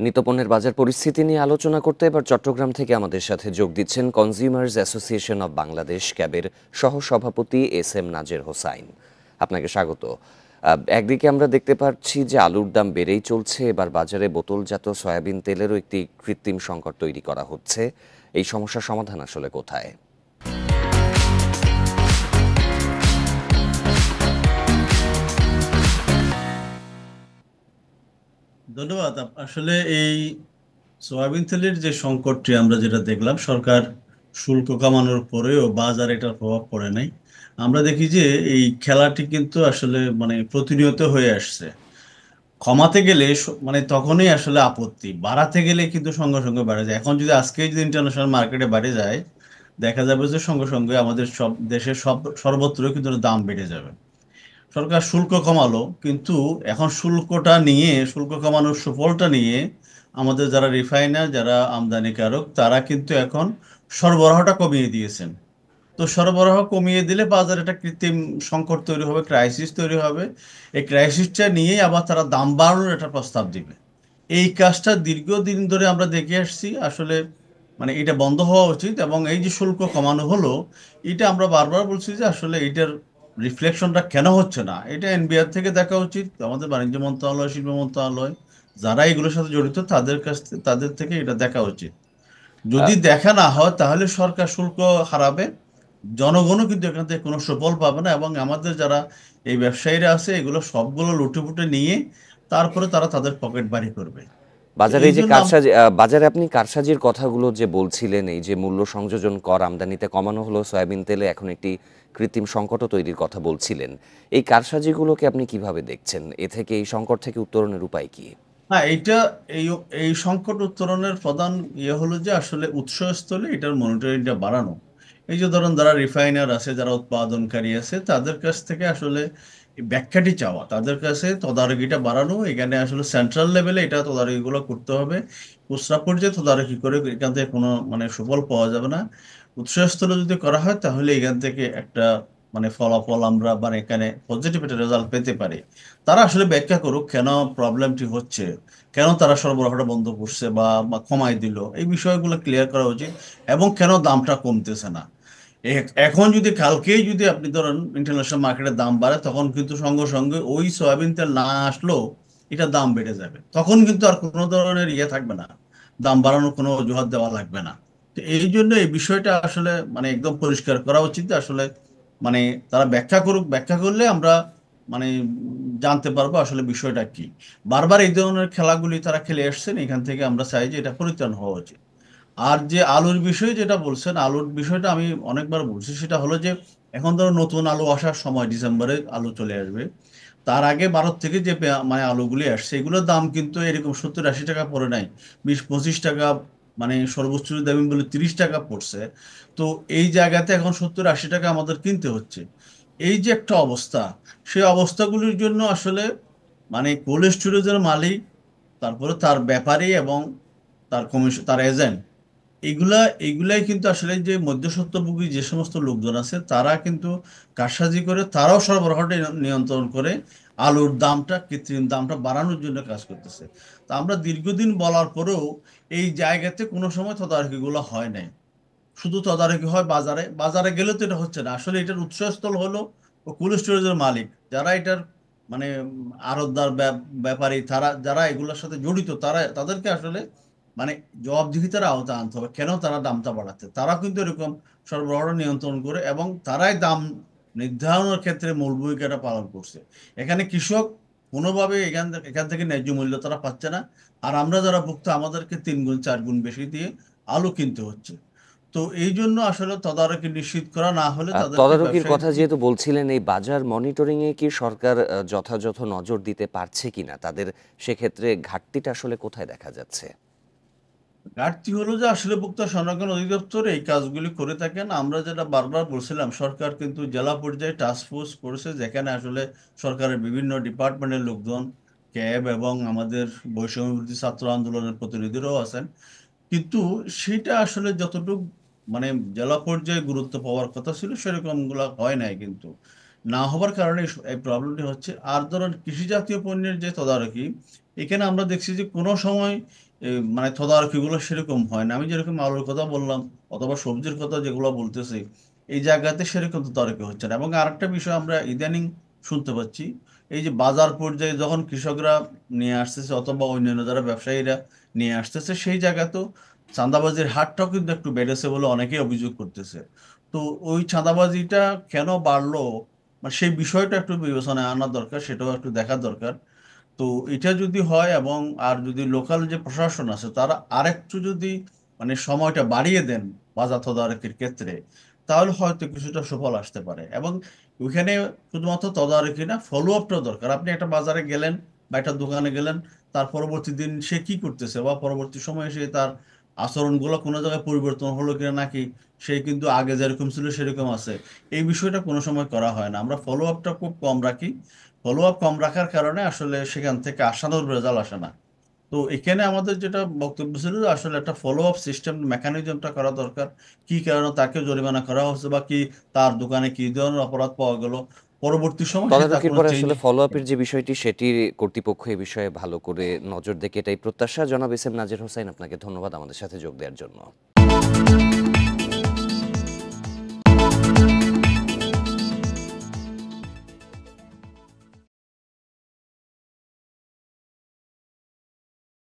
নিত্যপণ্যের বাজার পরিস্থিতি নিয়ে আলোচনা করতে এবার চট্টগ্রাম থেকে আমাদের সাথে যোগ দিচ্ছেন কনজিউমার্স অ্যাসোসিয়েশন অব বাংলাদেশ ক্যাবের সহসভাপতি এস এম নাজের হোসাইন। আপনাকে স্বাগত। একদিকে আমরা দেখতে পাচ্ছি যে আলুর দাম বেড়েই চলছে, এবার বাজারে বোতলজাত সয়াবিন তেলেরও একটি কৃত্রিম সংকট তৈরি করা হচ্ছে। এই সমস্যার সমাধান আসলে কোথায়? ধন্যবাদ। আসলে এই সয়াবিন তেলের যে সংকটটি আমরা যেটা দেখলাম, সরকার শুল্ক কমানোর পরেও বাজারে এটার প্রভাব পড়ে নাই। আমরা দেখি যে এই খেলাটি কিন্তু আসলে প্রতিনিয়ত হয়ে আসছে। কমাতে গেলে তখনই আসলে আপত্তি, বাড়াতে গেলে কিন্তু সঙ্গে সঙ্গে বাড়ে যায়। এখন যদি আজকে যদি ইন্টারন্যাশনাল মার্কেটে বাড়ে যায়, দেখা যাবে যে সঙ্গে সঙ্গে আমাদের সব দেশের সর্বত্র কিন্তু দাম বেড়ে যাবে। সরকার শুল্ক কমালো, কিন্তু এখন শুল্ক কমানোর সুফলটা নিয়ে আমাদের যারা রিফাইনার, যারা আমদানিকারক, তারা কিন্তু এখন সরবরাহটা কমিয়ে দিয়েছেন। তো সরবরাহ কমিয়ে দিলে বাজারে একটা কৃত্রিম সংকট তৈরি হবে, ক্রাইসিস তৈরি হবে। এই ক্রাইসিসটা নিয়েই আবার তারা দাম বাড়ানোর একটা প্রস্তাব দিবে। এই কাজটা দীর্ঘদিন ধরে আমরা দেখে আসছি। আসলে এটা বন্ধ হওয়া উচিত। এবং এই যে শুল্ক কমানো হলো, এটা আমরা বারবার বলছি যে আসলে এটার রিফ্লেকশনটা কেন হচ্ছে না, এটা এনবিআর থেকে দেখা উচিত। আমাদের বাণিজ্য মন্ত্রণালয়, শিল্প মন্ত্রণালয়, যারা এগুলোর সাথে জড়িত, তাদের থেকে এটা দেখা উচিত। যদি দেখা না হয় তাহলে সরকার শুল্ক হারাবে, জনগণও কিন্তু এখান থেকে কোনো সুফল পাবে না। এবং আমাদের যারা এই ব্যবসায়ীরা আছে, এগুলো সবগুলো লুটেপুটে নিয়ে তারপরে তারা তাদের পকেট বাড়ি করবে। তো বাজারে এই এই যে জন্য কারসাজি, বাজারে আপনি কারসাজির কথাগুলো যে বলছিলেন, এই যে মূল্য সংযোজন কর আমদানিতে কমানো হলো সয়াবিন তেলে, এখন একটি কৃত্রিম সংকটও তৈরির কথা বলছিলেন। এই কারসাজিগুলোকে আপনি কিভাবে দেখছেন? এ থেকে, এই সংকট থেকে উত্তরণের উপায় কি? হ্যাঁ, এই এই সংকট উত্তরণের প্রধান হলো যে আসলে উৎসস্থলে এটার মনিটরিংটা বাড়ানো। এই যে ধরুন, যারা রিফাইনার আছে, যারা উৎপাদনকারী আছে, তাদের কাছ থেকে আসলে এই ব্যাখ্যাটি চাওয়া, তাদের কাছে তদারকিটা বাড়ানো। এখানে আসলে সেন্ট্রাল লেভেলে এটা তদারকিগুলো করতে হবে। খুচরা পর্যায়ে তদারকি করে এখান থেকে কোনো সুফল পাওয়া যাবে না। উৎসস্থলে যদি করা হয় তাহলে এখান থেকে একটা ফলাফল আমরা এখানে পজিটিভ একটা রেজাল্ট পেতে পারি। তারা আসলে ব্যাখ্যা করুক কেন প্রবলেমটি হচ্ছে, কেন তারা সরবরাহটা বন্ধ করছে বা কমাই দিল, এই বিষয়গুলো ক্লিয়ার করা উচিত। এবং কেন দামটা কমতেছে না। এখন যদি কালকেই যদি আপনি ধরেন ইন্টারন্যাশনাল মার্কেটে দাম বাড়ে, তখন কিন্তু সঙ্গে সঙ্গে ওই সয়াবিন তেল না আসলেও এটা দাম বেড়ে যাবে। তখন কিন্তু আর কোনো ধরনের থাকবে না, দাম বাড়ানোর কোনো অজুহাত দেওয়া লাগবে না। তো এই জন্য এই বিষয়টা আসলে একদম পরিষ্কার করা উচিত। আসলে মানে তারা ব্যাখ্যা করুক, ব্যাখ্যা করলে আমরা মানে জানতে পারবো আসলে বিষয়টা কি। বারবার এই ধরনের খেলাগুলি তারা খেলে এসছেন, এখান থেকে আমরা চাই যে এটা পরিত্রাণ হওয়া উচিত। আর যে আলুর বিষয়ে যেটা বলছেন, আলুর বিষয়টা আমি অনেকবার বলছি, সেটা হলো যে এখন ধরো নতুন আলু আসার সময়, ডিসেম্বরে আলু চলে আসবে। তার আগে ভারত থেকে যে আলুগুলি আসছে, এগুলোর দাম কিন্তু এরকম 70-80 টাকা পড়ে নাই, 20-25 টাকা, সর্বোচ্চ যদি আমি বলি 30 টাকা পড়ছে। তো এই জায়গাতে এখন 70-80 টাকা আমাদের কিনতে হচ্ছে। এই যে একটা অবস্থা, সেই অবস্থাগুলির জন্য আসলে কোল্ড স্টোরেজের মালিক, তারপরে তার ব্যাপারী এবং তার কমিশন, তার এজেন্ট, এগুলা এগুলাই কিন্তু আসলে যে মধ্যস্বত্বভোগী যে সমস্ত লোকজন আছে, তারা কিন্তু কারসাজি করে, তারাও সরবরাহটা নিয়ন্ত্রণ করে আলুর দামটা, কৃত্রিম দামটা বাড়ানোর জন্য কাজ করতেছে। তা আমরা দীর্ঘদিন বলার পরেও এই জায়গাতে কোনো সময় তদারকিগুলো হয় নাই। শুধু তদারকি হয় বাজারে, বাজারে গেলে তো এটা হচ্ছে না। আসলে এটার উৎসস্থল হলো ও কোল্ড স্টোরেজের মালিক, যারা এটার আড়তদার, ব্যাপারী, তারা যারা এগুলোর সাথে জড়িত, তাদেরকে আসলে জবাবদিহিতার আওতায় আনতে হবে। কেন তারা দামটা বাড়াচ্ছে? তারা কিন্তু এরকম সরবরাহ নিয়ন্ত্রণ করে এবং তারাই দাম নির্ধারণের ক্ষেত্রে মূল ভূমিকাটা পালন করছে। এখানে কৃষক কোনোভাবে এখান থেকে ন্যায্য মূল্য তারা পাচ্ছে না। আর আমরা যারা ভুক্ত, আমাদেরকে 3 গুণ 4 গুণ বেশি দিয়ে আলু কিনতে হচ্ছে। তো এই জন্য আসলে তদারকি নিশ্চিত করা না হলে তাদেরকে তদারকির ব্যবসায়ী। কথা যেহেতু বলছিলেন, এই বাজার মনিটরিংয়ে কি সরকার যথাযথ নজর দিতে পারছে কিনা? তাদের সেক্ষেত্রে ঘাটতিটা আসলে কোথায় দেখা যাচ্ছে? ঘাটতি হলো যে আসলে ভোক্তা সংরক্ষণ অধিদপ্তর এই কাজগুলি করে থাকেন। আমরা যেটা বারবার বলছিলাম, সরকার কিন্তু জেলা পর্যায়ে টাস্ক ফোর্স করেছে, যেখানে আসলে সরকারের বিভিন্ন ডিপার্টমেন্টের লোকজন, ক্যাব এবং আমাদের বৈষম্য বিরোধী ছাত্র আন্দোলনের প্রতিনিধিরাও আছেন। কিন্তু সেটা আসলে যতটুকু জেলা পর্যায়ে গুরুত্ব পাওয়ার কথা ছিল, সেরকম গুলা হয় নাই। কিন্তু না হবার কারণে এই প্রবলেমটি হচ্ছে। আর ধরুন কৃষি জাতীয় পণ্যের যে তদারকি, এখানে আমরা দেখছি যে কোনো সময় মানে তদারকিগুলো সেরকম হয় না। আমি যেরকম আলুর কথা বললাম অথবা সবজির কথা যেগুলো বলতেছি, এই জায়গাতে সেরকম তদারকি হচ্ছে না। এবং আরেকটা বিষয় আমরা ইদানিং শুনতে পাচ্ছি, এই যে বাজার পর্যায়ে যখন কৃষকরা নিয়ে আসতেছে অথবা অন্যান্য যারা ব্যবসায়ীরা নিয়ে আসতেছে, সেই জায়গাতেও চাঁদাবাজির হারটাও কিন্তু একটু বেড়েছে বলে অনেকেই অভিযোগ করতেছে। তো ওই চাঁদাবাজিটা কেন বাড়লো, মানে সেই বিষয়টা একটু বিবেচনায় আনা দরকার, সেটাও একটু দেখা দরকার। তো এটা যদি হয়, এবং আর যদি লোকাল যে প্রশাসন আছে তারা আরেকটু যদি মানে সময়টা বাড়িয়ে দেন বাজার তদারকির ক্ষেত্রে, তাহলে হয়তো কিছুটা সুফল আসতে পারে। এবং ওইখানে শুধুমাত্র তদারকি না, ফলো আপটাও দরকার। আপনি একটা বাজারে গেলেন বা একটা দোকানে গেলেন, তার পরবর্তী দিন সে কি করতেছে বা পরবর্তী সময়ে সে তার আচরণগুলো কোনো জায়গায় পরিবর্তন হলো কিনা, নাকি সে কিন্তু আগে যেরকম ছিল সেরকম আছে, এই বিষয়টা কোনো সময় করা হয় না। আমরা ফলো আপটা খুব কম রাখি। ফলো আপ কম রাখার কারণে আসলে সেখান থেকে আশানুর রেজাল্ট আসে না। তো এখানে আমাদের যেটা বক্তব্য ছিল যে আসলে একটা ফলো আপ সিস্টেম মেকানিজমটা করা দরকার। কি কারণে তাকে জরিমানা করা হচ্ছে, বা কি তার দোকানে কি ধরনের অপরাধ পাওয়া গেল, পরবর্তী সময় সে তার তদারকির কোনো পরে চেঞ্জ। আসলে ফলো আপের যে বিষয়টি সেটি কর্তৃপক্ষ এ বিষয়ে ভালো করে নজর দেখে, এটাই প্রত্যাশা। জনাব এস এম নাজির হোসাইন, আপনাকে ধন্যবাদ আমাদের সাথে যোগ দেওয়ার জন্য।